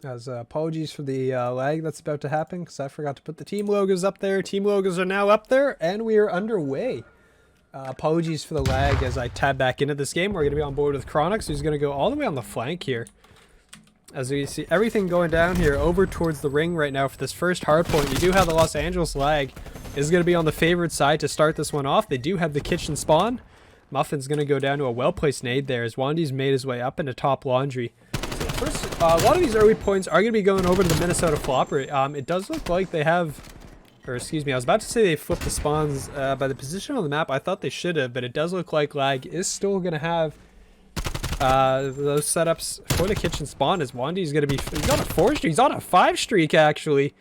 As apologies for the lag that's about to happen because I forgot to put the team logos up there. Team logos are now up there and we are underway. Apologies for the lag as I tab back into this game. We're going to be on board with Chronix, who's going to go all the way on the flank here. As we see everything going down here over towards the ring right now for this first hard point. You do have the Los Angeles lag is going to be on the favored side to start this one off. They do have the kitchen spawn. Muffin's going to go down to a well-placed nade there as Wandy's made his way up into top laundry. So first, a lot of these early points are going to be going over to the Minnesota Floppr. It does look like they have... Or excuse me, I was about to say they flipped the spawns by the position on the map. I thought they should have, but it does look like Lag is still going to have those setups for the kitchen spawn as Wandy's going to be... He's on a 4 streak. He's on a 5 streak, actually.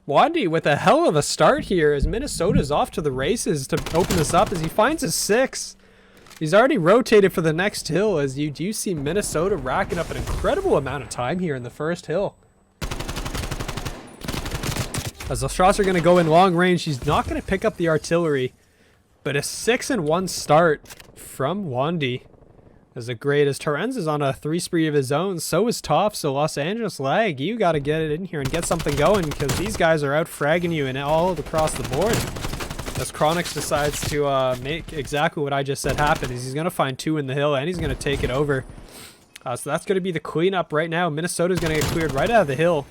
Wandy with a hell of a start here as Minnesota's off to the races to open this up as he finds a 6. He's already rotated for the next hill as you do see Minnesota racking up an incredible amount of time here in the first hill. As the shots are going to go in long range, he's not going to pick up the artillery. But a 6-1 start from Wandy. As great as Torrens is on a 3 spree of his own, so is Toff. So Los Angeles Lag, you got to get it in here and get something going because these guys are out fragging you and all across the board. As Chronix decides to make exactly what I just said happen, is he's going to find 2 in the hill and he's going to take it over. So that's going to be the cleanup right now. Minnesota's going to get cleared right out of the hill.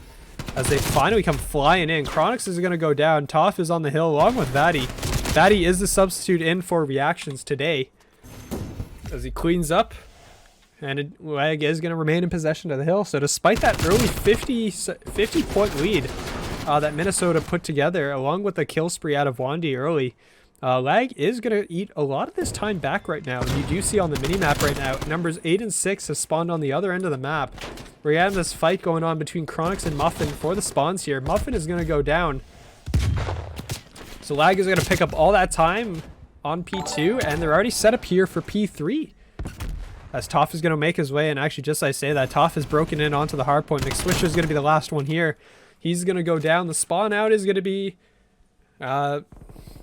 As they finally come flying in. Chronix is going to go down. Toff is on the hill along with Vatty. Vatty is the substitute in for reactions today. As he cleans up. And Lag is going to remain in possession of the hill. So despite that early 50 point lead that Minnesota put together, along with the kill spree out of Wandy early, Lag is going to eat a lot of this time back right now. And you do see on the minimap right now, numbers 8 and 6 have spawned on the other end of the map. We have this fight going on between Chronix and Muffin for the spawns here. Muffin is going to go down. So Lag is going to pick up all that time on P2, and they're already set up here for P3. As Toff is going to make his way, and actually just as I say that, Toff is broken in onto the hard point. McSwisher is going to be the last one here. He's going to go down. The spawn out is going to be... well,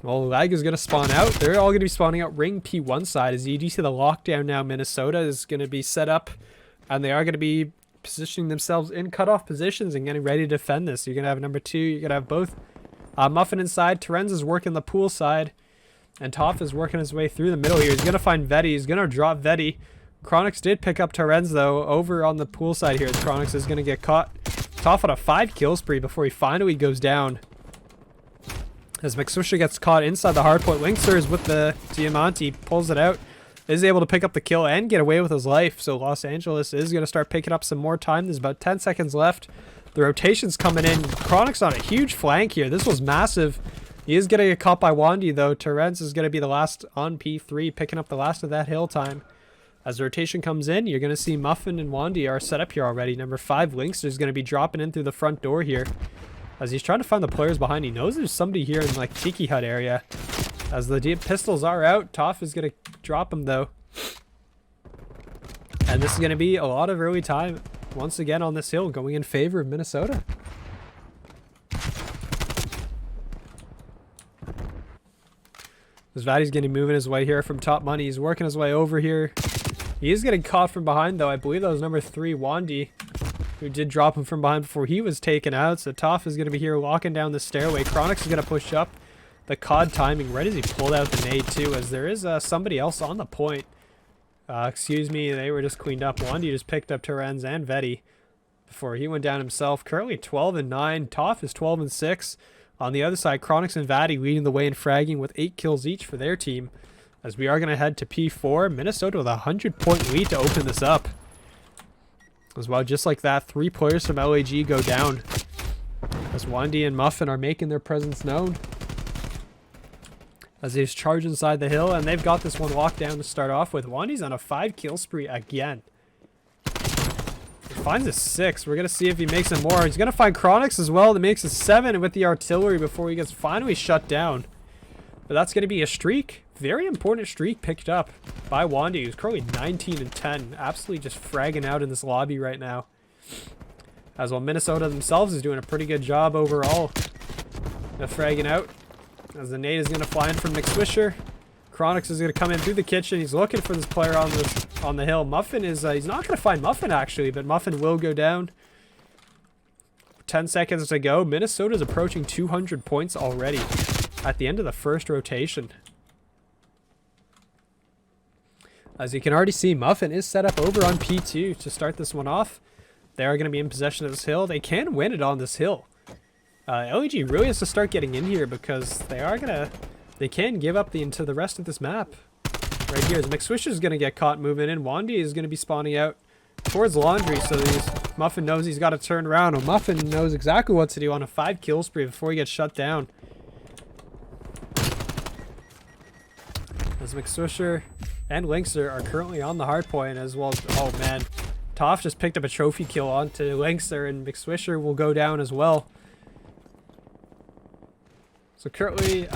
Lag is going to spawn out. They're all going to be spawning out ring P1 side. As you do see the lockdown now, Minnesota is going to be set up, and they are going to be positioning themselves in cutoff positions and getting ready to defend this. You're going to have number 2. You're going to have both Muffin inside. Torrens is working the pool side. And Toff is working his way through the middle here. He's going to find Vetty. He's going to drop Vetty. Chronix did pick up Torrens, though, over on the pool side here. As Chronix is going to get caught. Toff on a 5 kill spree before he finally goes down. As McSwisher gets caught inside the hardpoint. Linkser is with the Diamante. Pulls it out. Is able to pick up the kill and get away with his life. So Los Angeles is going to start picking up some more time. There's about 10 seconds left. The rotation's coming in. Chronix on a huge flank here. This was massive. He is going to get caught by Wandy, though. Torrens is going to be the last on P3, picking up the last of that hill time. As the rotation comes in, you're going to see Muffin and Wandy are set up here already. Number 5, Linkster, is going to be dropping in through the front door here. As he's trying to find the players behind. He knows there's somebody here in like Tiki Hut area. As the deep pistols are out, Toff is going to drop him, though. And this is going to be a lot of early time once again on this hill going in favor of Minnesota. As Vatty's going to be moving his way here from top money. He's working his way over here. He is getting caught from behind, though. I believe that was number 3, Wandy, who did drop him from behind before he was taken out. So Toff is going to be here locking down the stairway. Chronix is going to push up. The COD timing right as he pulled out the nade, too, as there is somebody else on the point. Excuse me, they were just cleaned up. Wandy just picked up Torrens and Vetty before he went down himself. Currently 12-9. Toff is 12-6. On the other side, Chronix and Vatty leading the way in fragging with 8 kills each for their team. As we are going to head to P4. Minnesota with a 100-point lead to open this up. As well, just like that, 3 players from LAG go down. As Wandy and Muffin are making their presence known. As they charge inside the hill, and they've got this one locked down to start off with. Wandy's on a 5 kill spree again. He finds a 6. We're going to see if he makes it more. He's going to find Chronix as well that makes a 7 with the artillery before he gets finally shut down. But that's going to be a streak. Very important streak picked up by Wandy, who's currently 19-10. Absolutely just fragging out in this lobby right now. As well, Minnesota themselves is doing a pretty good job overall of fragging out. As the nade is going to fly in from McSwisher. Chronix is going to come in through the kitchen. He's looking for this player on the hill. Muffin is... he's not going to find Muffin, actually, but Muffin will go down. 10 seconds to go. Minnesota's approaching 200 points already at the end of the first rotation. As you can already see, Muffin is set up over on P2 to start this one off. They are going to be in possession of this hill. They can win it on this hill. LEG really has to start getting in here because they can give up into the rest of this map. Right here, the McSwisher is going to get caught moving in. Wandy is going to be spawning out towards Laundry, so Muffin knows he's got to turn around. And Muffin knows exactly what to do on a 5 kill spree before he gets shut down. As McSwisher and Linkster are currently on the hard point as well. Oh man, Toph just picked up a trophy kill onto Linkster, and McSwisher will go down as well. So currently,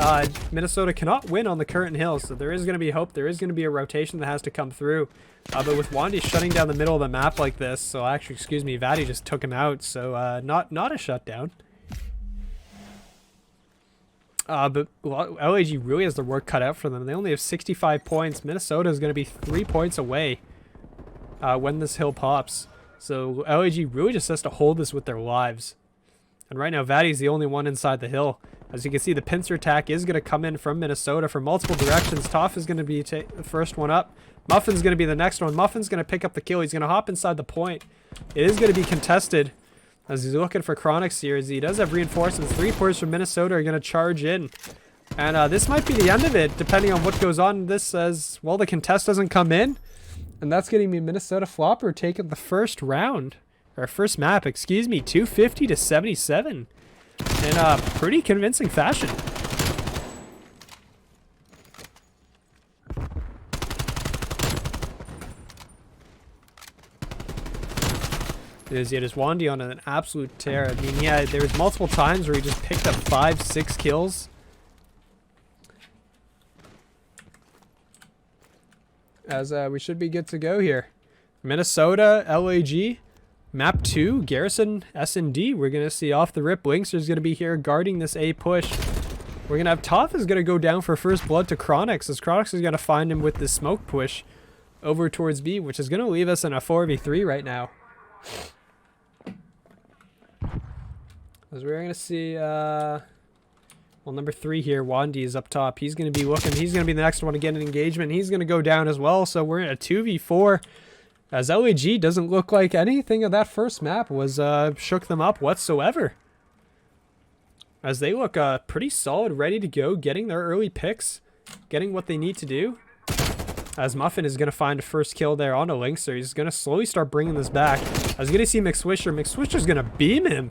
Minnesota cannot win on the current hill, so there is going to be hope. There is going to be a rotation that has to come through. But with Wandy shutting down the middle of the map like this, so actually, excuse me, Vaddy just took him out, so not a shutdown. But LAG really has their work cut out for them. They only have 65 points. Minnesota is going to be 3 points away when this hill pops. So LAG really just has to hold this with their lives. And right now, Vaddy's the only one inside the hill. As you can see, the pincer attack is going to come in from Minnesota from multiple directions. Toph is going to be the first one up. Muffin's going to be the next one. Muffin's going to pick up the kill. He's going to hop inside the point. It is going to be contested as he's looking for Chronix here, as he does have reinforcements. 3 players from Minnesota are going to charge in. And this might be the end of it, depending on what goes on in this, as, well, the contest doesn't come in. And that's getting me Minnesota Floppr taking the first round. Or first map, excuse me, 250 to 77. In a pretty convincing fashion. It is Wandy on an absolute tear. I mean, yeah, there was multiple times where he just picked up 5-6 kills. As we should be good to go here. Minnesota, LAG. Map 2, Garrison, S&D. We're going to see off the rip. Linkster's going to be here guarding this A push. We're going to have Toph is going to go down for first blood to Chronix, as Chronix is going to find him with this smoke push over towards B, which is going to leave us in a 4v3 right now. As we're going to see, well, number 3 here, Wandy is up top. He's going to be looking. He's going to be the next one to get an engagement. He's going to go down as well, so we're in a 2v4. As LAG doesn't look like anything of that first map was shook them up whatsoever. As they look pretty solid, ready to go, getting their early picks, getting what they need to do. As Muffin is going to find a first kill there on a Linkster. He's going to slowly start bringing this back. I was going to see McSwisher. McSwisher's going to beam him.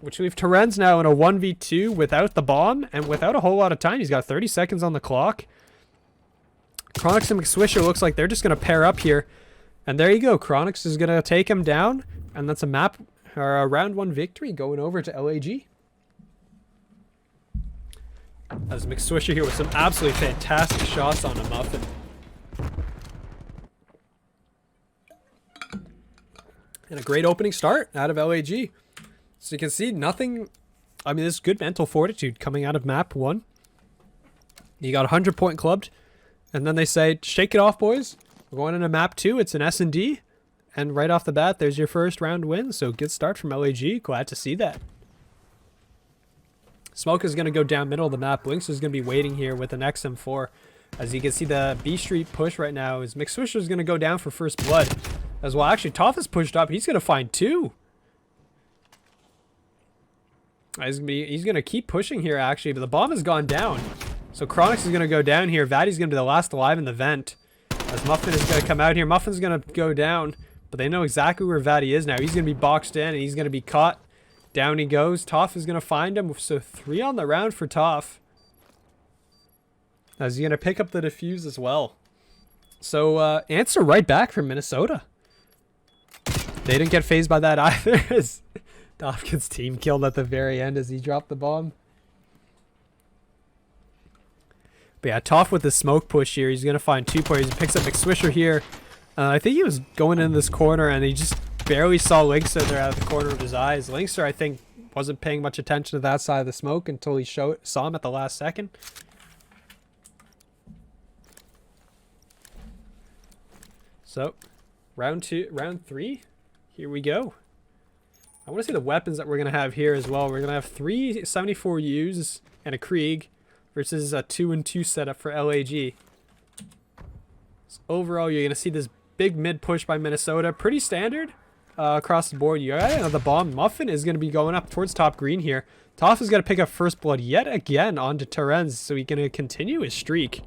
Which leaves Terenz now in a 1v2 without the bomb and without a whole lot of time. He's got 30 seconds on the clock. Chronix and McSwisher looks like they're just going to pair up here. And there you go. Chronix is going to take him down. And that's a map or a round 1 victory going over to LAG. As McSwisher here with some absolutely fantastic shots on a Muffin. And a great opening start out of LAG. So you can see nothing. I mean, this is good mental fortitude coming out of map 1. You got 100 point clubbed. And then they say, shake it off, boys. We're going into map 2. It's an S&D. And right off the bat, there's your first round win. So good start from LAG. Glad to see that. Smoke is going to go down middle of the map. Lynx is going to be waiting here with an XM4. As you can see, the B Street push right now is McSwisher is going to go down for first blood. As well, actually, Toph is pushed up. He's going to find 2. He's going to keep pushing here, actually. But the bomb has gone down. So Chronix is going to go down here. Vaddy's going to be the last alive in the vent. As Muffin is going to come out here. Muffin's going to go down. But they know exactly where Vaddy is now. He's going to be boxed in and he's going to be caught. Down he goes. Toph is going to find him. So 3 on the round for Toph. As he's going to pick up the defuse as well. So answer right back from Minnesota. They didn't get phased by that either. As Toph gets team killed at the very end as he dropped the bomb. But yeah, Toph with the smoke push here. He's going to find 2 players. He picks up McSwisher here. I think he was going in this corner and he just barely saw Linkster there out of the corner of his eyes. Linkster, I think, wasn't paying much attention to that side of the smoke until he saw him at the last second. So, round 3. Here we go. I want to see the weapons that we're going to have here as well. We're going to have 3 74Us and a Krieg versus a 2-2 setup for LAG. So overall, you're going to see this big mid push by Minnesota. Pretty standard across the board. You're right, the bomb. Muffin is going to be going up towards top green here. Toff is going to pick up first blood yet again onto Terenz, so he's going to continue his streak.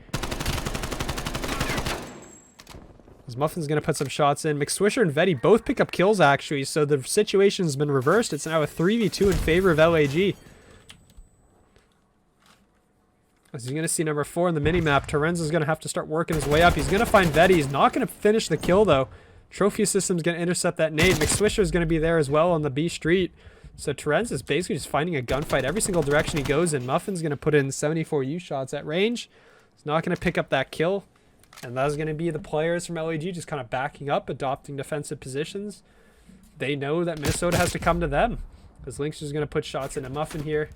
As Muffin's going to put some shots in. McSwisher and Vetty both pick up kills, actually, so the situation's been reversed. It's now a 3v2 in favor of LAG. As you're going to see number 4 in the minimap, Terenz is going to have to start working his way up. He's going to find Vetty. He's not going to finish the kill, though. Trophy System's going to intercept that nade. McSwisher is going to be there as well on the B street. So Terenz is basically just finding a gunfight every single direction he goes in. Muffin's going to put in 74U shots at range. He's not going to pick up that kill. And that's going to be the players from LAG just kind of backing up, adopting defensive positions. They know that Minnesota has to come to them. As Lynx is going to put shots into Muffin here.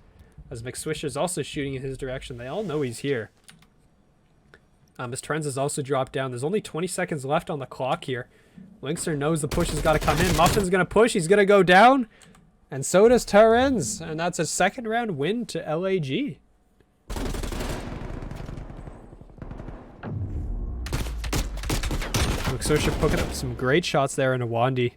As McSwisher is also shooting in his direction. They all know he's here. As Terenz has also dropped down. There's only 20 seconds left on the clock here. Lynxer knows the push has got to come in. Muffin's going to push. He's going to go down. And so does Terenz. And that's a second round win to LAG. McSwisher picking up some great shots there into Wandy.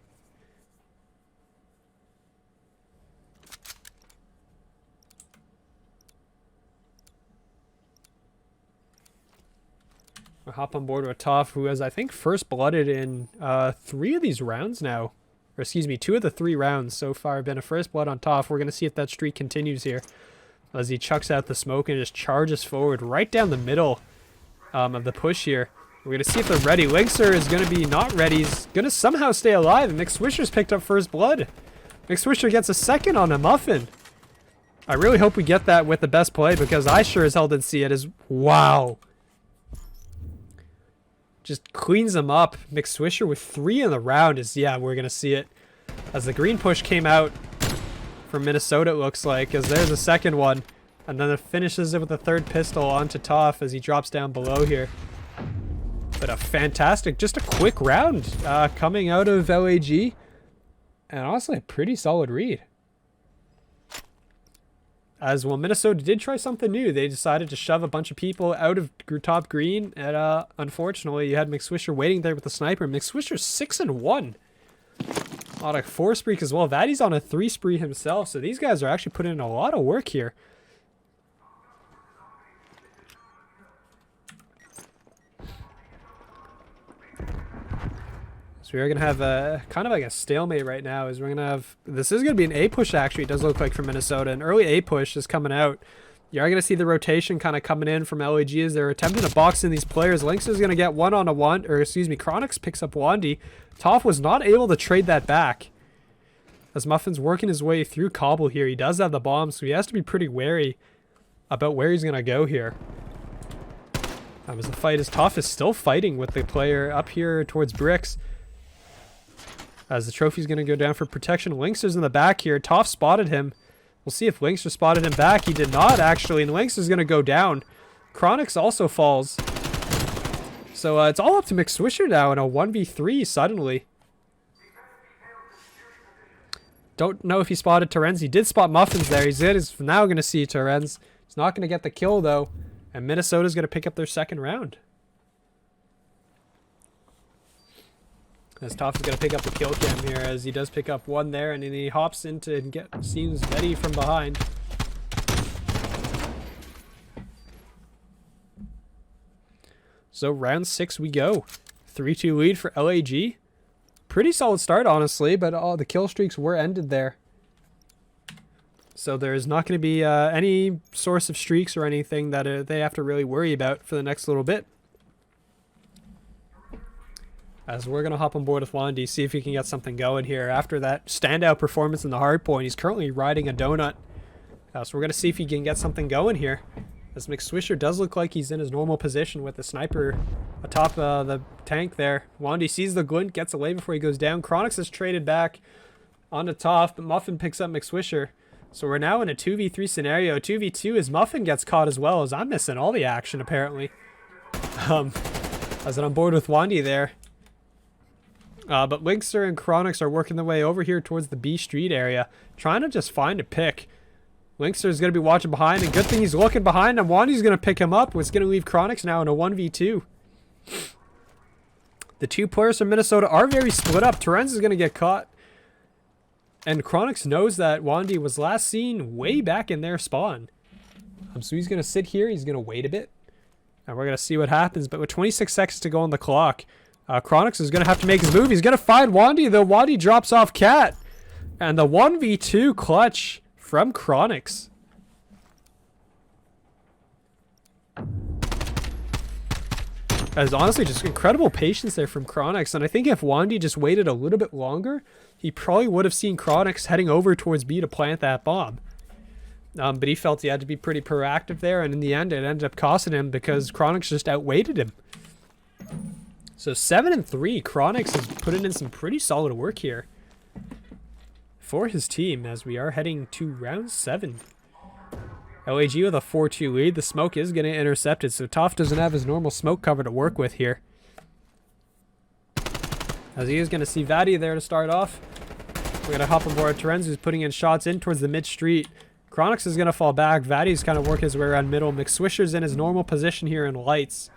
We'll hop on board with Toff, who has, I think, first blooded in 3 of these rounds now. Or excuse me, 2 of the 3 rounds so far have been a first blood on Toff. We're going to see if that streak continues here. As he chucks out the smoke and just charges forward right down the middle of the push here. We're going to see if they're ready. Lynxer is going to be not ready. He's going to somehow stay alive. And McSwisher's picked up first blood. McSwisher gets a second on a Muffin. I really hope we get that with the best play, because I sure as hell didn't see it. As wow. Just cleans them up. McSwisher with 3 in the round is, yeah, we're going to see it. As the green push came out from Minnesota, it looks like, as there's a second one. And then it finishes it with a third pistol onto Toff as he drops down below here. But a fantastic, just a quick round coming out of LAG. And honestly, a pretty solid read. As well, Minnesota did try something new. They decided to shove a bunch of people out of top green. And unfortunately, you had McSwisher waiting there with the sniper. McSwisher's 6-1 on a 4 streak as well. Vatty's on a 3 spree himself. So these guys are actually putting in a lot of work here. So we're going to have a kind of like a stalemate right now. Is we're going to have, this is going to be an A push actually, it does look like, for Minnesota. An early A push is coming out. You are going to see the rotation kind of coming in from LAG as they're attempting to box in these players. Lynx is going to get one on a one, or excuse me, Chronix picks up Wandy. Toff was not able to trade that back. As Muffin's working his way through Cobble here. He does have the bomb, so he has to be pretty wary about where he's going to go here. As the fight is, Toff is still fighting with the player up here towards Bricks. As the trophy's going to go down for protection. Lynxer's in the back here. Toff spotted him. We'll see if Lynxer spotted him back. He did not, actually. And Lynxer's going to go down. Chronix also falls. So it's all up to McSwisher now in a 1v3 suddenly. Don't know if he spotted Terenz. He did spot Muffins there. He's now going to see Terenz. He's not going to get the kill, though. And Minnesota's going to pick up their second round. As Toff is going to pick up the kill cam here, as he does pick up one there, and then he hops into and seems Vetty from behind. So round 6 we go. 3-2 lead for LAG. Pretty solid start, honestly, but all the kill streaks were ended there. So there's not going to be any source of streaks or anything that they have to really worry about for the next little bit. As we're going to hop on board with Wandy, see if he can get something going here. After that standout performance in the hard point, he's currently riding a donut. So we're going to see if he can get something going here. As McSwisher does look like he's in his normal position with the sniper atop the tank there. Wandy sees the glint, gets away before he goes down. Chronix is traded back onto Toff, but Muffin picks up McSwisher. So we're now in a 2v3 scenario. 2v2 as Muffin gets caught as well, as I'm missing all the action apparently. As I'm on board with Wandy there. But Linkster and Chronix are working their way over here towards the B Street area, trying to just find a pick. Linkster is going to be watching behind, and good thing he's looking behind him. Wandy's going to pick him up. It's going to leave Chronix now in a 1v2. The two players from Minnesota are very split up. Terenz is going to get caught. And Chronix knows that Wandy was last seen way back in their spawn. So he's going to sit here. He's going to wait a bit. And we're going to see what happens. But with 26 seconds to go on the clock, Chronix is going to have to make his move. He's going to find Wandy, though Wandy drops off Cat. And the 1v2 clutch from Chronix. That is honestly just incredible patience there from Chronix. And I think if Wandy just waited a little bit longer, he probably would have seen Chronix heading over towards B to plant that bomb. But he felt he had to be pretty proactive there. And in the end, it ended up costing him because Chronix just outweighted him. So 7-3, Chronix is putting in some pretty solid work here for his team as we are heading to round 7. LAG with a 4-2 lead. The smoke is getting intercepted, so Toph doesn't have his normal smoke cover to work with here. As he is going to see Vadi there to start off. We're going to hop aboard Terenz, who's putting in shots in towards the mid-street. Chronix is going to fall back. Vadi's kind of working his way around middle. McSwisher's in his normal position here in lights.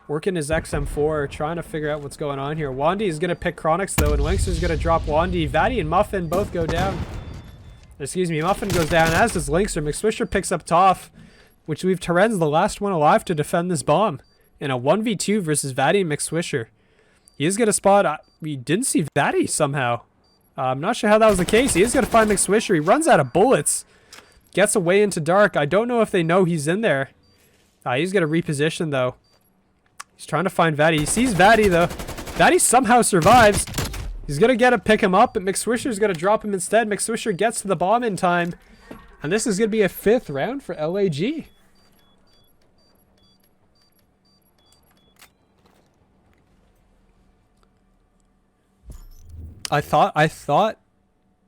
Working his XM4, trying to figure out what's going on here. Wandy is going to pick Chronix, though, and Linkster's going to drop Wandy. Vadi and Muffin both go down. Excuse me, Muffin goes down, as does Linkster. McSwisher picks up Toph, which leaves Terenz the last one alive to defend this bomb in a 1v2 versus Vadi and McSwisher. He is going to spot... we didn't see Vadi somehow. I'm not sure how that was the case. He is going to find McSwisher. He runs out of bullets. Gets away into dark. I don't know if they know he's in there. He's going to reposition, though. He's trying to find Vadi. He sees Vadi, though. Vadi somehow survives. He's going to get to pick him up, but McSwisher's going to drop him instead. McSwisher gets to the bomb in time. And this is going to be a 5th round for LAG. I thought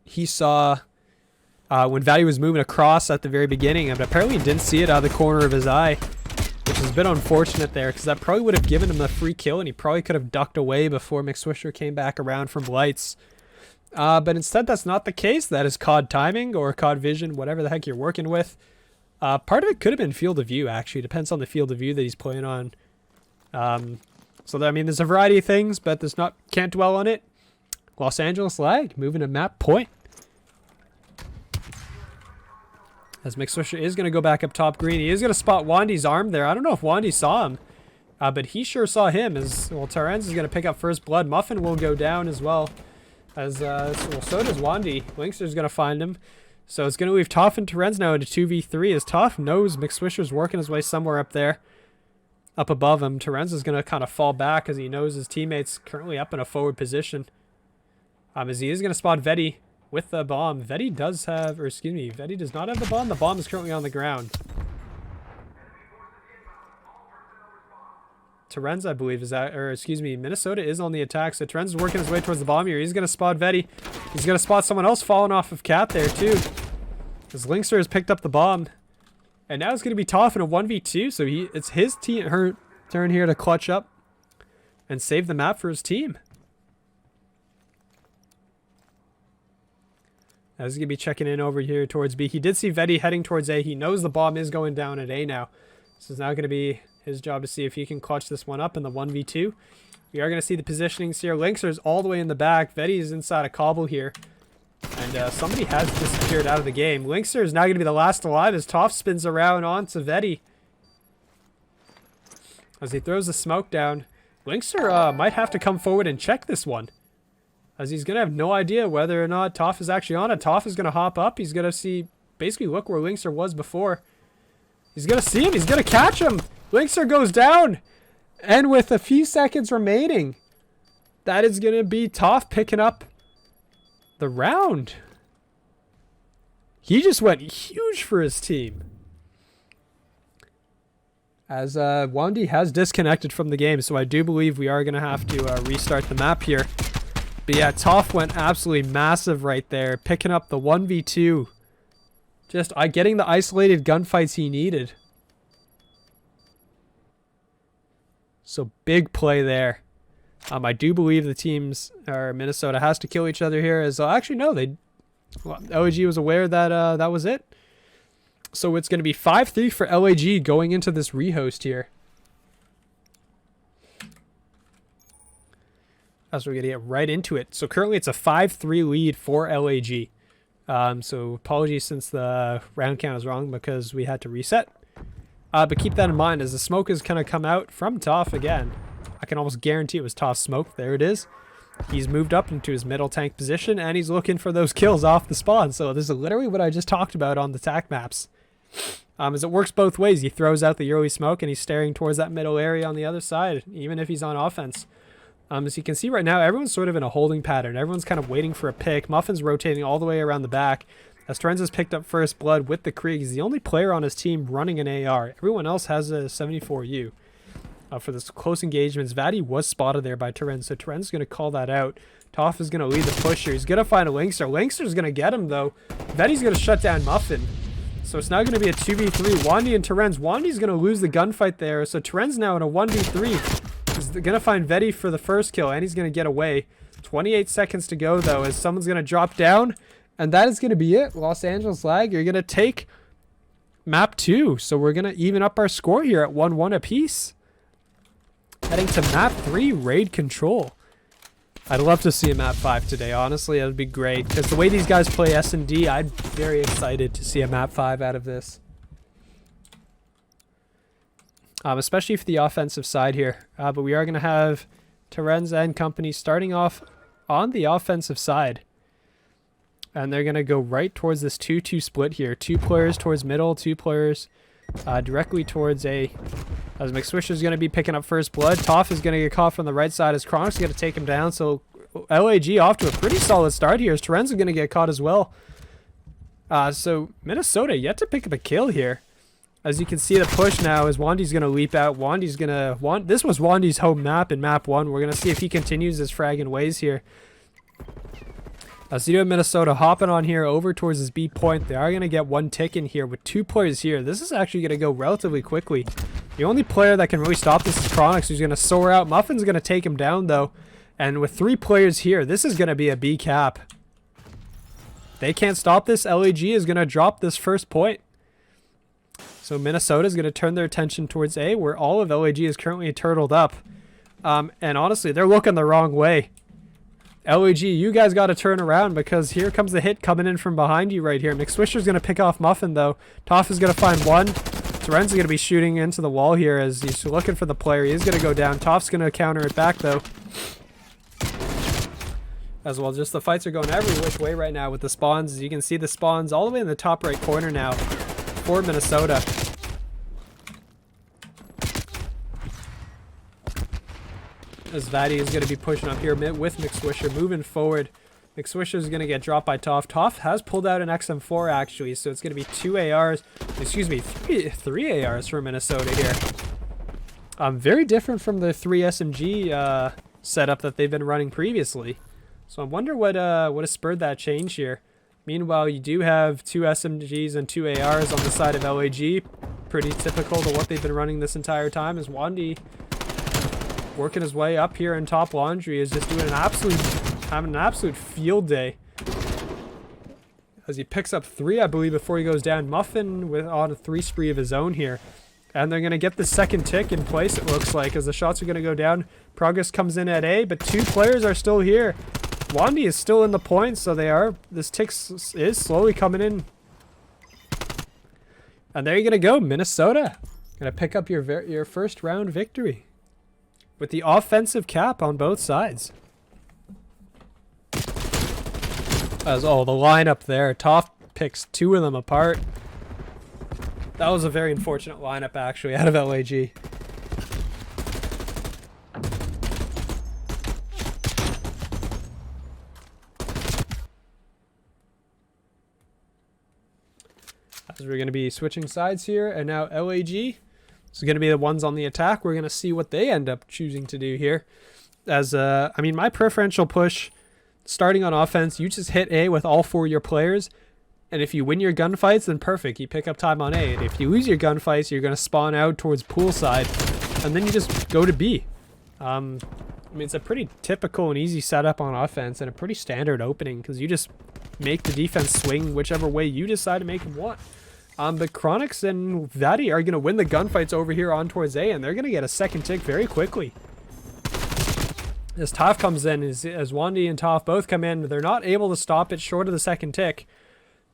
he saw when Vadi was moving across at the very beginning, but apparently he didn't see it out of the corner of his eye, which is a bit unfortunate there, because that probably would have given him the free kill, and he probably could have ducked away before McSwisher came back around from lights. But instead, that's not the case. That is COD timing or COD vision, whatever the heck you're working with. Part of it could have been field of view, actually. Depends on the field of view that he's playing on. So, I mean, there's a variety of things, but there's not, can't dwell on it. Los Angeles lag, moving to map point. As McSwisher is going to go back up top green. He is going to spot Wandy's arm there. I don't know if Wandy saw him, but he sure saw him. As well, Terenz is going to pick up first blood. Muffin will go down as well. As well, so does Wandy. Linkster's going to find him. So it's going to leave Toph and Terenz now into 2v3 as Toph knows McSwisher's working his way somewhere up there. Up above him. Terenz is going to kind of fall back as he knows his teammate's currently up in a forward position. As he is going to spot Vedi with the bomb. Vedi does have, or excuse me, Vedi does not have the bomb. The bomb is currently on the ground. Terenz, I believe, is that, or excuse me, Minnesota is on the attack. So Terenz is working his way towards the bomb here. He's going to spot Vedi. He's going to spot someone else falling off of Cat there too. As Linkster has picked up the bomb. And now it's going to be Toph in a 1v2. So it's his team, her turn here to clutch up and save the map for his team. He's going to be checking in over here towards B. He did see Vedi heading towards A. He knows the bomb is going down at A now. So it's now going to be his job to see if he can clutch this one up in the 1v2. We are going to see the positionings here. Linkster's all the way in the back. Vedi is inside a cobble here. And somebody has disappeared out of the game. Linkster is now going to be the last alive as Toph spins around onto Vedi. As he throws the smoke down. Linkster might have to come forward and check this one. As he's going to have no idea whether or not Toph is actually on it. Toph is going to hop up. He's going to see, basically look where Linkster was before. He's going to see him. He's going to catch him. Linkster goes down. And with a few seconds remaining, that is going to be Toph picking up the round. He just went huge for his team. As Wandy has disconnected from the game, so I do believe we are going to have to restart the map here. But yeah, Toph went absolutely massive right there, picking up the 1v2. Just getting the isolated gunfights he needed. So big play there. I do believe the teams, or Minnesota has to kill each other here. As actually, no, LAG was aware that that was it. So it's going to be 5-3 for LAG going into this rehost here. As we're going to get right into it. So currently it's a 5-3 lead for LAG. So apologies since the round count is wrong because we had to reset. But keep that in mind as the smoke is going to come out from Toph again. I can almost guarantee it was Toph's smoke. There it is. He's moved up into his middle tank position and he's looking for those kills off the spawn. So this is literally what I just talked about on the TAC maps. As it works both ways. He throws out the early smoke and he's staring towards that middle area on the other side, even if he's on offense. As you can see right now, everyone's sort of in a holding pattern. Everyone's kind of waiting for a pick. Muffin's rotating all the way around the back. As Terenz has picked up first blood with the Krieg, he's the only player on his team running an AR. Everyone else has a 74U. For this close engagements, Vadi was spotted there by Terenz, so Terenz is going to call that out. Toph is going to lead the push here. He's going to find a Linkster. Linkster's going to get him, though. Vadi's going to shut down Muffin. So it's now going to be a 2v3. Wandy and Terenz. Wandy's going to lose the gunfight there, so Terenz now in a 1v3. He's going to find Vedi for the first kill, and he's going to get away. 28 seconds to go, though, as someone's going to drop down. And that is going to be it. Los Angeles Lag, you're going to take map 2. So we're going to even up our score here at 1-1 apiece. Heading to map 3, Raid Control. I'd love to see a map 5 today, honestly. That would be great. Because the way these guys play S&D, I'm very excited to see a map 5 out of this. Especially for the offensive side here. But we are going to have Terenz and company starting off on the offensive side. And they're going to go right towards this 2-2 split here. 2 players towards middle, 2 players directly towards A. As McSwish is going to be picking up first blood. Toph is going to get caught from the right side as Kronik's going to take him down. So LAG off to a pretty solid start here as Terenz is going to get caught as well. So Minnesota yet to pick up a kill here. As you can see the push now is Wandy's going to leap out. Wandy's going to... This was Wandy's home map in map 1. We're going to see if he continues his fragging ways here. So you have Minnesota hopping on here over towards his B point. They are going to get 1 tick in here with 2 players here. This is actually going to go relatively quickly. The only player that can really stop this is Chronix, who's going to soar out. Muffin's going to take him down, though. And with 3 players here, this is going to be a B cap. They can't stop this. LAG is going to drop this first point. So Minnesota is going to turn their attention towards A, where all of LAG is currently turtled up. And honestly, they're looking the wrong way. LAG, you guys got to turn around because here comes the hit coming in from behind you right here. McSwisher's going to pick off Muffin, though. Toph is going to find 1. Terenz is going to be shooting into the wall here as he's looking for the player. He is going to go down. Toph's going to counter it back, though. As well, just the fights are going every which way right now with the spawns. As you can see the spawns all the way in the top right corner now for Minnesota. As Vadi is going to be pushing up here with McSwisher, moving forward. McSwisher is going to get dropped by Toph. Toph has pulled out an XM4 actually, so it's going to be 2 ARs. Excuse me, three ARs for Minnesota here. Very different from the 3 SMG setup that they've been running previously. So I wonder what has spurred that change here. Meanwhile, you do have 2 SMGs and 2 ARs on the side of LAG. Pretty typical to what they've been running this entire time. As Wandy working his way up here in top laundry is just doing having an absolute field day. As he picks up 3, I believe, before he goes down. Muffin on a 3 spree of his own here. And they're going to get the second tick in place, it looks like, as the shots are going to go down. Progress comes in at A, but 2 players are still here. Wandy is still in the point, so this tick is slowly coming in. And there you're going to go, Minnesota. Going to pick up your first round victory with the offensive cap on both sides. The lineup there. Toph picks 2 of them apart. That was a very unfortunate lineup, actually, out of LAG. As we're going to be switching sides here, and now LAG is going to be the ones on the attack. We're going to see what they end up choosing to do here. As I mean, my preferential push, starting on offense, you just hit A with all 4 of your players, and if you win your gunfights, then perfect, you pick up time on A. And if you lose your gunfights, you're going to spawn out towards poolside, and then you just go to B. I mean, it's a pretty typical and easy setup on offense and a pretty standard opening because you just make the defense swing whichever way you decide to make them want. But Chronix and Vadi are going to win the gunfights over here on towards A, and they're going to get a second tick very quickly. As Toph comes in, as Wandy and Toph both come in, they're not able to stop it short of the second tick.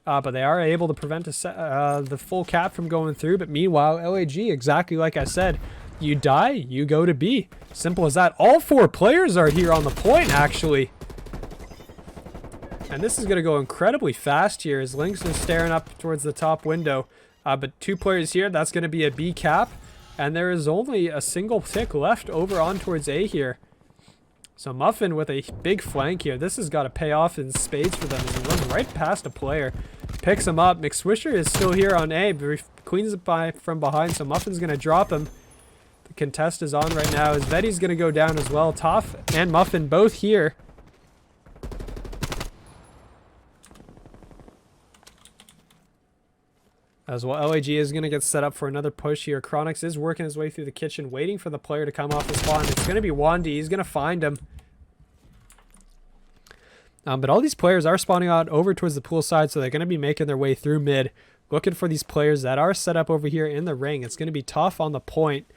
But they are able to prevent the full cap from going through. But meanwhile, LAG, exactly like I said, you die, you go to B. Simple as that. All 4 players are here on the point, actually. And this is going to go incredibly fast here as Lynx is staring up towards the top window. But 2 players here, that's going to be a B cap. And there is only a single tick left over on towards A here. So Muffin with a big flank here. This has got to pay off in spades for them as he runs right past a player. Picks him up. McSwisher is still here on A, but he cleans it from behind, so Muffin's going to drop him. The contest is on right now as Vedi's going to go down as well. Toph and Muffin both here. As well, LAG is going to get set up for another push here. Chronix is working his way through the kitchen, waiting for the player to come off the spawn. It's going to be Wandy. He's going to find him. But all these players are spawning out over towards the pool side, so they're going to be making their way through mid, looking for these players that are set up over here in the ring. It's going to be tough on the point,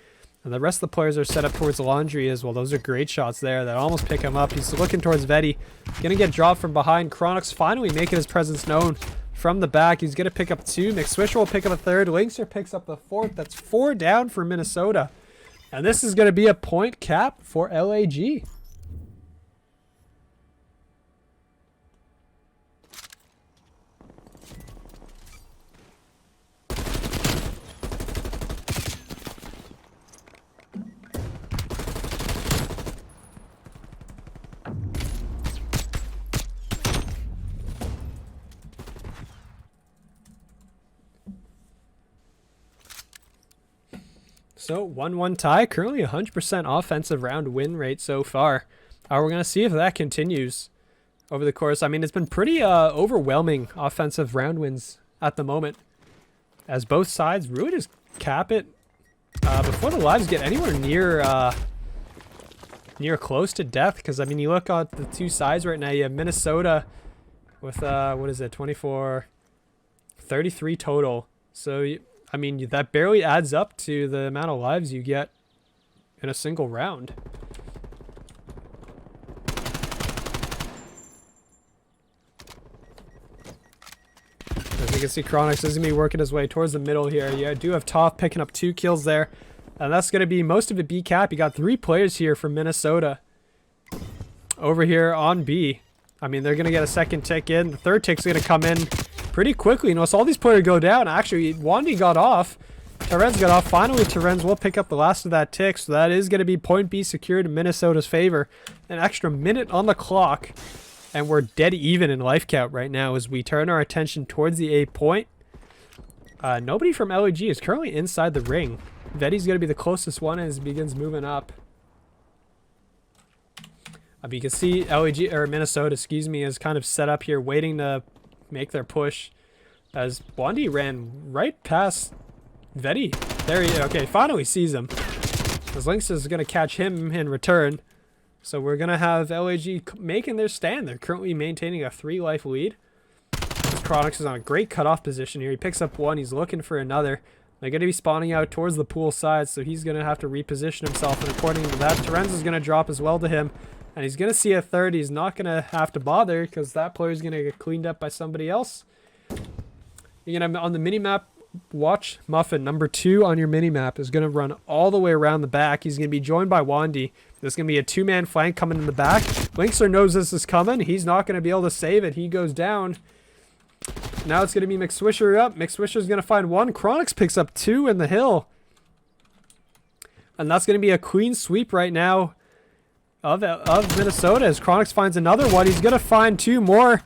and the rest of the players are set up towards the laundry as well. Those are great shots there that almost pick him up. He's looking towards Vedi. Going to get dropped from behind. Chronix finally making his presence known from the back. He's going to pick up 2. McSwisher will pick up a 3rd. Lynxer picks up the 4th. That's 4 down for Minnesota. And this is going to be a point cap for LAG. So 1-1 tie, currently 100% offensive round win rate so far. We're going to see if that continues over the course. I mean, it's been pretty overwhelming offensive round wins at the moment, as both sides really just cap it before the lives get anywhere near close to death. Because I mean, you look at the 2 sides right now. You have Minnesota with what is it, 24, 33 total. So I mean, that barely adds up to the amount of lives you get in a single round. As you can see, Chronix is going to be working his way towards the middle here. You do have Toph picking up 2 kills there. And that's going to be most of it B cap. You got 3 players here from Minnesota over here on B. I mean, they're going to get a second tick in. The 3rd tick's going to come in pretty quickly. You know, so all these players go down. Actually, Wandy got off. Terenz got off. Finally, Terenz will pick up the last of that tick. So that is going to be point B secured in Minnesota's favor. An extra minute on the clock. And we're dead even in life count right now as we turn our attention towards the A point. Nobody from LAG is currently inside the ring. Vedi's going to be the closest one as he begins moving up. You can see LAG, or Minnesota, excuse me, is kind of set up here waiting to make their push as Wandy ran right past Vedi. There he, okay, finally sees him. As Lynx is going to catch him in return. So we're going to have LAG making their stand. They're currently maintaining a 3 life lead. As Chronix is on a great cutoff position here. He picks up 1. He's looking for another. They're going to be spawning out towards the pool side, so he's going to have to reposition himself. And according to that, Terenz is going to drop as well to him. And he's going to see a 3rd. He's not going to have to bother because that player is going to get cleaned up by somebody else. You're going to, on the mini-map, watch Muffin. Number 2 on your mini-map is going to run all the way around the back. He's going to be joined by Wandy. There's going to be a 2-man flank coming in the back. Lynxer knows this is coming. He's not going to be able to save it. He goes down. Now it's going to be McSwisher up. McSwisher's going to find 1. Chronix picks up 2 in the hill. And that's going to be a clean sweep right now of Minnesota as Chronix finds another one. He's going to find 2 more.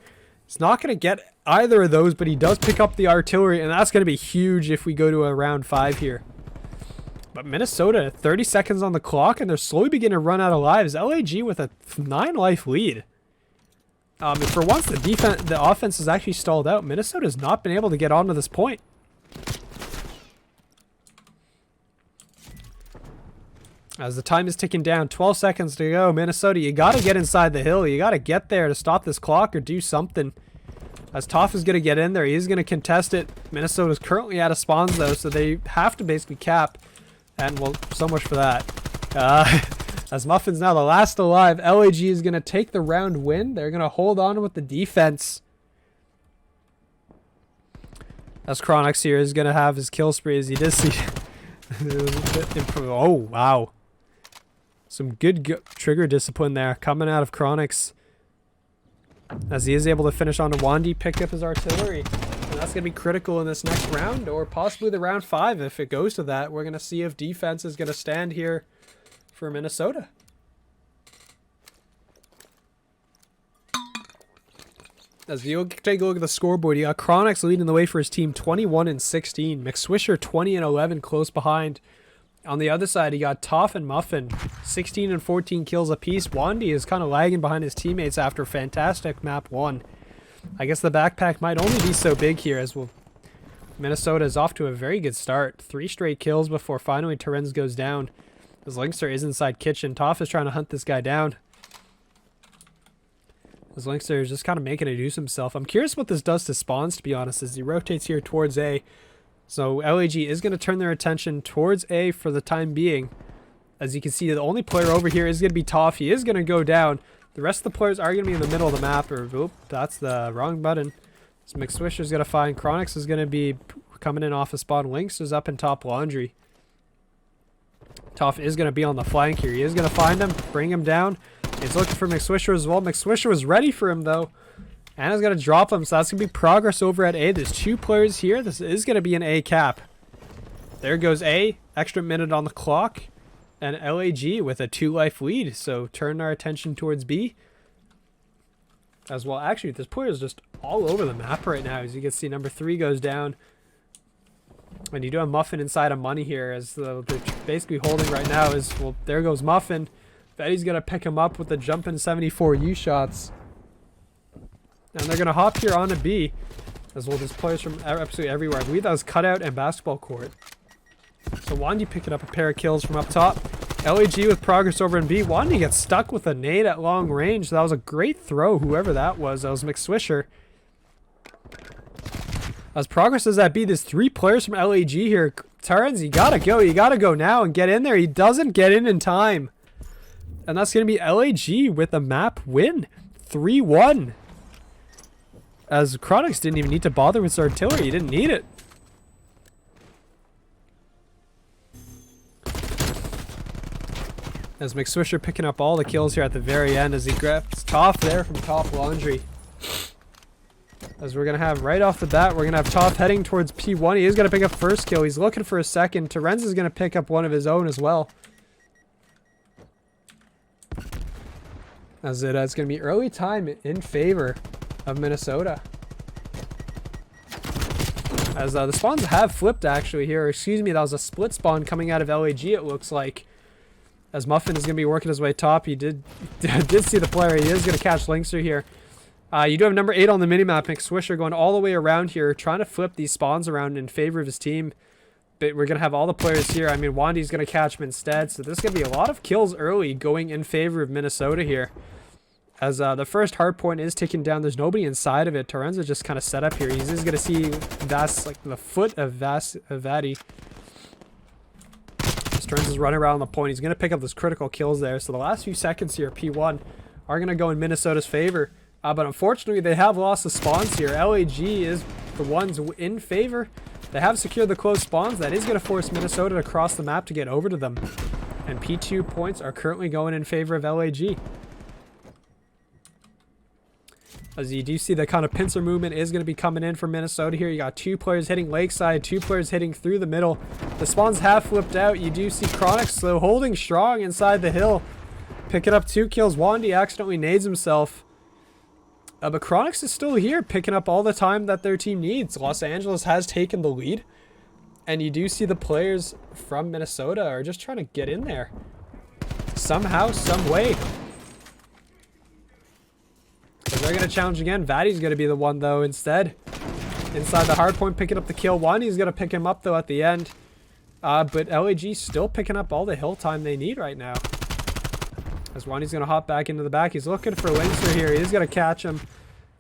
He's not going to get either of those, but he does pick up the artillery, and that's going to be huge if we go to a round 5 here. But Minnesota, 30 seconds on the clock, and they're slowly beginning to run out of lives. LAG with a 9 life lead. And for once, the offense is actually stalled out. Minnesota has not been able to get onto this point. As the time is ticking down, 12 seconds to go. Minnesota, you got to get inside the hill. You got to get there to stop this clock or do something. As Toph is going to get in there, he's going to contest it. Minnesota's currently out of spawns, though, so they have to basically cap. And, well, so much for that. As Muffin's now the last alive, LAG is going to take the round win. They're going to hold on with the defense. As Chronix here is going to have his kill spree, as he did see. Oh, wow. Some good trigger discipline there coming out of Chronix. As he is able to finish on to Wandy, pick up his artillery. And that's going to be critical in this next round, or possibly the round 5 if it goes to that. We're going to see if defense is going to stand here for Minnesota. As you take a look at the scoreboard, you got Chronix leading the way for his team 21-16. McSwisher 20-11 close behind. On the other side, you got Toph and Muffin 16 and 14 kills apiece. Wandy is kind of lagging behind his teammates after fantastic map 1. I guess the backpack might only be so big here as well. Minnesota is off to a very good start. 3 straight kills before finally Terenz goes down. As Linkster is inside kitchen. Toph is trying to hunt this guy down. As Linkster is just kind of making a deuce himself. I'm curious what this does to spawns, to be honest, as he rotates here towards A. So LAG is going to turn their attention towards A for the time being. As you can see, the only player over here is going to be Toph. He is going to go down. The rest of the players are going to be in the middle of the map. Or, oop, that's the wrong button. So McSwisher's going to find. Chronix is going to be coming in off a spawn. Lynx is up in top laundry. Toph is going to be on the flank here. He is going to find him, bring him down. He's looking for McSwisher as well. McSwisher was ready for him, though. Anna's going to drop him, so that's going to be progress over at A. There's 2 players here. This is going to be an A cap. There goes A. Extra minute on the clock. And LAG with a 2-life lead. So turn our attention towards B. As well, actually, this player is just all over the map right now. As you can see, number 3 goes down. And you do have Muffin inside of money here. As they're basically holding right now is, well, there goes Muffin. Betty's going to pick him up with the jumping 74 U shots. And they're going to hop here on to B. As well, there's players from absolutely everywhere. I believe that was Cutout and Basketball Court. So Wandy picking up a pair of kills from up top. LAG with progress over in B. Wandy gets stuck with a nade at long range. That was a great throw, whoever that was. That was McSwisher. As progress is at B, there's 3 players from LAG here. Terrence, you gotta go. You gotta go now and get in there. He doesn't get in time. And that's going to be LAG with a map win. 3-1. As Chronix didn't even need to bother with his artillery. He didn't need it. As McSwisher picking up all the kills here at the very end as he grabs Toph there from top laundry. As we're going to have right off the bat, we're going to have Toph heading towards P1. He is going to pick up first kill. He's looking for a second. Terenz is going to pick up one of his own as well. As it's going to be early time in favor of Minnesota. As the spawns have flipped actually here. Excuse me, that was a split spawn coming out of LAG, it looks like. As Muffin is going to be working his way top. He did see the player. He is going to catch Linkster here. You do have number 8 on the minimap, McSwisher, going all the way around here, trying to flip these spawns around in favor of his team. But we're going to have all the players here. I mean, Wandy's going to catch him instead. So this is going to be a lot of kills early going in favor of Minnesota here. As the first hard point is ticking down, there's nobody inside of it. Terenz just kind of set up here. He's just going to see Vass, like the foot of Vati. Terenz is running around the point. He's going to pick up those critical kills there. So the last few seconds here, P1, are going to go in Minnesota's favor. But unfortunately, they have lost the spawns here. LAG is the ones in favor. They have secured the close spawns. That is going to force Minnesota to cross the map to get over to them. And P2 points are currently going in favor of LAG. As you do see, the kind of pincer movement is going to be coming in for Minnesota here. You got 2 players hitting Lakeside, 2 players hitting through the middle. The spawns have flipped out. You do see Chronix though holding strong inside the hill. Picking up 2 kills. Wandy accidentally nades himself. But Chronix is still here, picking up all the time that their team needs. Los Angeles has taken the lead. And you do see the players from Minnesota are just trying to get in there. Somehow, some way. But they're going to challenge again. Vati's going to be the one, though, instead. Inside the hard point, picking up the kill. Wandy's going to pick him up, though, at the end. But LAG still picking up all the hill time they need right now. As Wandy's going to hop back into the back. He's looking for Linkster here. He is going to catch him.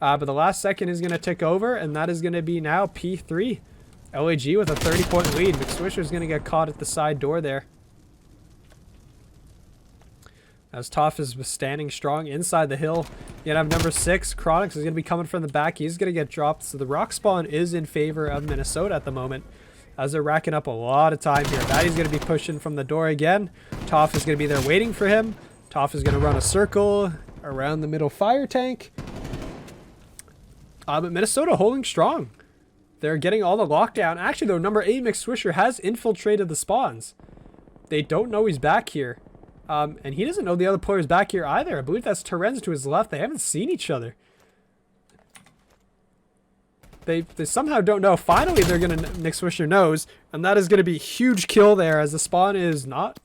But the last second is going to tick over, and that is going to be now P3. LAG with a 30-point lead. McSwisher's going to get caught at the side door there. As Toph is standing strong inside the hill. You have number 6. Chronix is going to be coming from the back. He's going to get dropped. So the rock spawn is in favor of Minnesota at the moment, as they're racking up a lot of time here. Batty's going to be pushing from the door again. Toph is going to be there waiting for him. Toph is going to run a circle around the middle fire tank. But Minnesota holding strong. They're getting all the lockdown. Actually, though, number 8 McSwisher has infiltrated the spawns. They don't know he's back here. And he doesn't know the other player's back here either. I believe that's Terenz to his left. They haven't seen each other. They somehow don't know. Finally, they're going to... McSwisher knows. And that is going to be a huge kill there, as the spawn is not...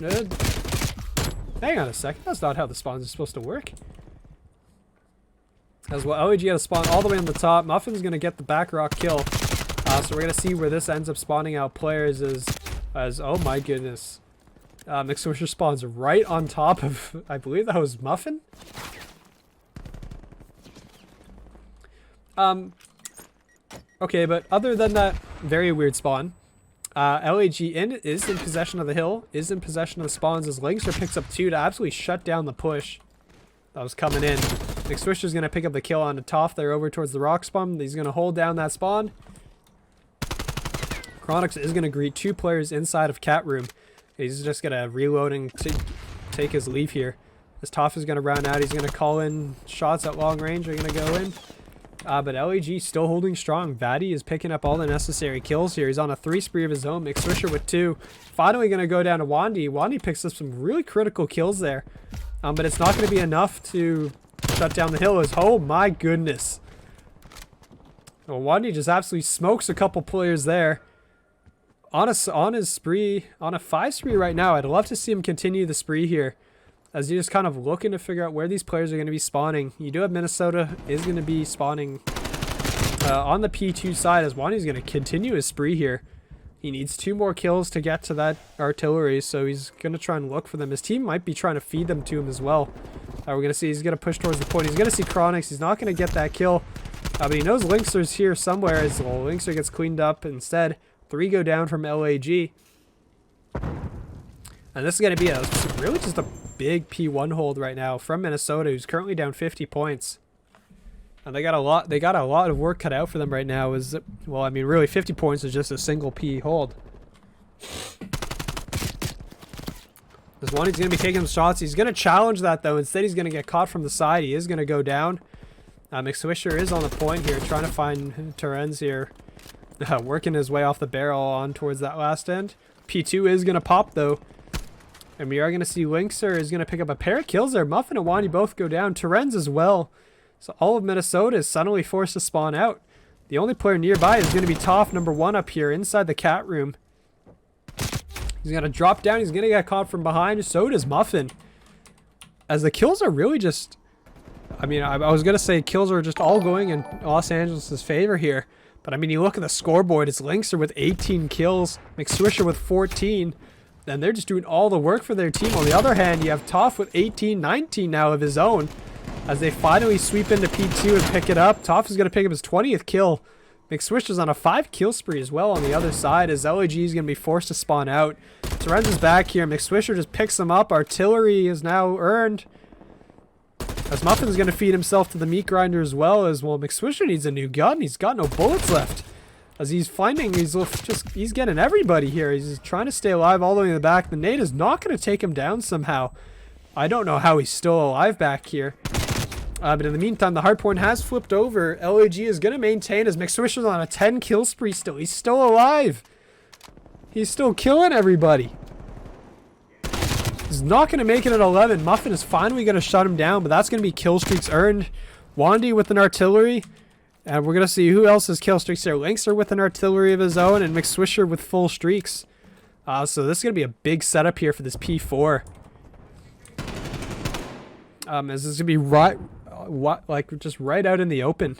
hang on a second. That's not how the spawns are supposed to work. As well, LAG had a spawn all the way on the top. Muffin's going to get the back rock kill. So we're going to see where this ends up spawning out players as oh my goodness. McSwisher spawns right on top of, I believe that was Muffin. Okay, but other than that very weird spawn, LAG is in possession of the hill, is in possession of the spawns, as Linkster picks up 2 to absolutely shut down the push that was coming in. McSwisher's going to pick up the kill on the Toph there over towards the rock spawn. He's going to hold down that spawn. Chronix is going to greet 2 players inside of cat room. He's just going to reload and take his leave here. As Toph is going to round out, he's going to call in shots at long range. Are going to go in. But LAG still holding strong. Vatty is picking up all the necessary kills here. He's on a 3 spree of his own. McSwisher with 2. Finally going to go down to Wandy. Wandy picks up some really critical kills there. But it's not going to be enough to shut down the hill. Oh my goodness. Well, Wandy just absolutely smokes a couple players there. On his spree, on a 5 spree right now. I'd love to see him continue the spree here, as you're just kind of looking to figure out where these players are going to be spawning. You do have Minnesota is going to be spawning on the P2 side, as Wandy's going to continue his spree here. He needs 2 more kills to get to that artillery, so he's going to try and look for them. His team might be trying to feed them to him as well. We're going to see he's going to push towards the point. He's going to see Chronix. He's not going to get that kill, but he knows Linkster's here somewhere, as well, Linkster gets cleaned up instead. 3 go down from LAG. And this is going to be really just a big P1 hold right now from Minnesota, who's currently down 50 points. And they got a lot of work cut out for them right now. Well, I mean, really 50 points is just a single P hold. This one, he's going to be taking shots. He's going to challenge that, though. Instead, he's going to get caught from the side. He is going to go down. McSwisher is on the point here, trying to find Terenz here. Working his way off the barrel on towards that last end. P2 is going to pop, though. And we are going to see Linkster is going to pick up a pair of kills there. Muffin and Wandy both go down. Terenz as well. So all of Minnesota is suddenly forced to spawn out. The only player nearby is going to be Toph, number 1 up here inside the cat room. He's going to drop down. He's going to get caught from behind. So does Muffin. As the kills are really just... I mean, I was going to say kills are just all going in Los Angeles' favor here. But I mean, you look at the scoreboard, it's Linkster with 18 kills, McSwisher with 14, and they're just doing all the work for their team. On the other hand, you have Toph with 18, 19 now of his own, as they finally sweep into P2 and pick it up. Toph is going to pick up his 20th kill. McSwisher's on a 5 kill spree as well on the other side, as LAG is going to be forced to spawn out. Terenz is back here. McSwisher just picks him up. Artillery is now earned. As Muffin's going to feed himself to the meat grinder as well, as well. McSwisher needs a new gun. He's got no bullets left. As he's getting everybody here. He's trying to stay alive all the way in the back. The nade is not going to take him down somehow. I don't know how he's still alive back here. But in the meantime, the hardpoint has flipped over. LAG is going to maintain as McSwisher's on a 10 kill spree still. He's still alive. He's still killing everybody. He's not going to make it at 11. Muffin is finally going to shut him down, but that's going to be kill streaks earned. Wandy with an artillery. And we're going to see who else has kill streaks here. Linkster with an artillery of his own, and McSwisher with full streaks. So this is going to be a big setup here for this P4. As this is going to be just right out in the open.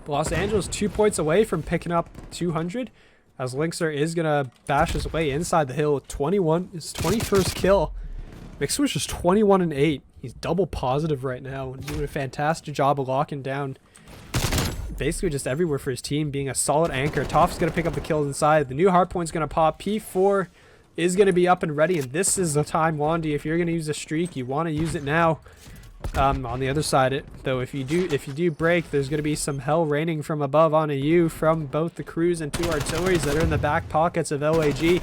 Los Angeles 2 points away from picking up 200, as Linkster is going to bash his way inside the hill with 21, his 21st kill. McSwish is 21-8. He's double positive right now and doing a fantastic job of locking down basically just everywhere for his team, being a solid anchor. Toff's going to pick up the kills inside. The new hard point's going to pop. P4 is going to be up and ready, and this is the time, Wandy. If you're going to use a streak, you want to use it now. On the other side, though, if you do break, there's going to be some hell raining from above onto you from both the crews and 2 artilleries that are in the back pockets of LAG.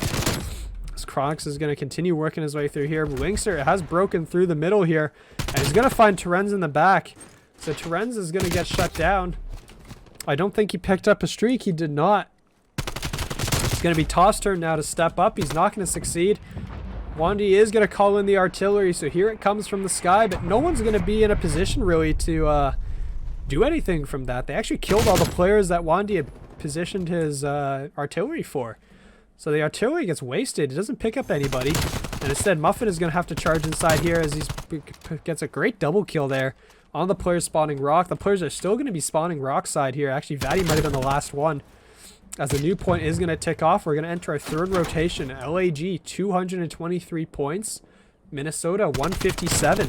Chronix is going to continue working his way through here. Linkster has broken through the middle here, and he's going to find Terenz in the back. So Terenz is going to get shut down. I don't think he picked up a streak. He did not. It's going to be Toff's turn now to step up. He's not going to succeed. Wandy is going to call in the artillery, so here it comes from the sky, but no one's going to be in a position really to do anything from that. They actually killed all the players that Wandy had positioned his artillery for. So the artillery gets wasted. It doesn't pick up anybody. And instead, Muffin is going to have to charge inside here as he gets a great double kill there on the players spawning rock. The players are still going to be spawning rock side here. Actually, Vatty might have been the last one. As the new point is going to tick off, we're going to enter our 3rd rotation. LAG, 223 points. Minnesota, 157.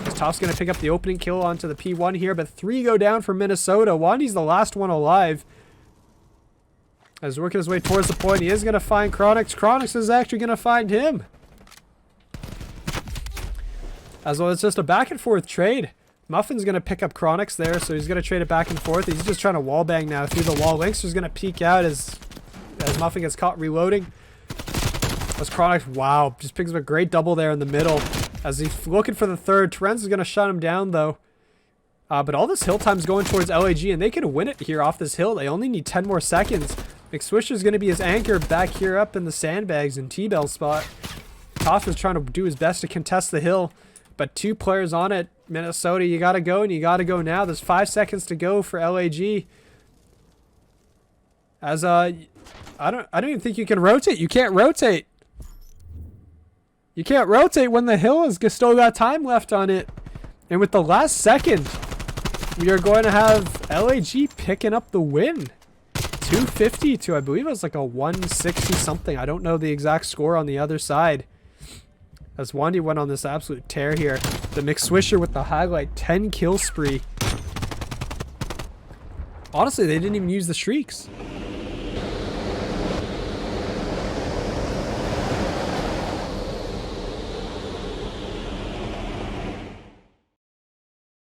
As Toff's going to pick up the opening kill onto the P1 here, but 3 go down for Minnesota. Wandy's the last one alive. As working his way towards the point, he is going to find Chronix. Chronix is actually going to find him. As well, it's just a back and forth trade. Muffin's going to pick up Chronix there, so he's going to trade it back and forth. He's just trying to wallbang now through the wall. Linkster's going to peek out as Muffin gets caught reloading. As Chronix, wow, just picks up a great double there in the middle. As he's looking for the 3rd, Terenz is going to shut him down though. But all this hill time's going towards LAG, and they can win it here off this hill. They only need 10 more seconds. McSwish is going to be his anchor back here up in the sandbags in T-Bell spot. Toff is trying to do his best to contest the hill, but 2 players on it. Minnesota, you got to go, and you got to go now. There's 5 seconds to go for LAG. As I don't even think you can rotate. You can't rotate. You can't rotate when the hill has still got time left on it. And with the last second, we are going to have LAG picking up the win. 250 to, I believe it was like a 160 something. I don't know the exact score on the other side. As Wandy went on this absolute tear here. The McSwisher with the highlight, 10 kill spree. Honestly, they didn't even use the streaks.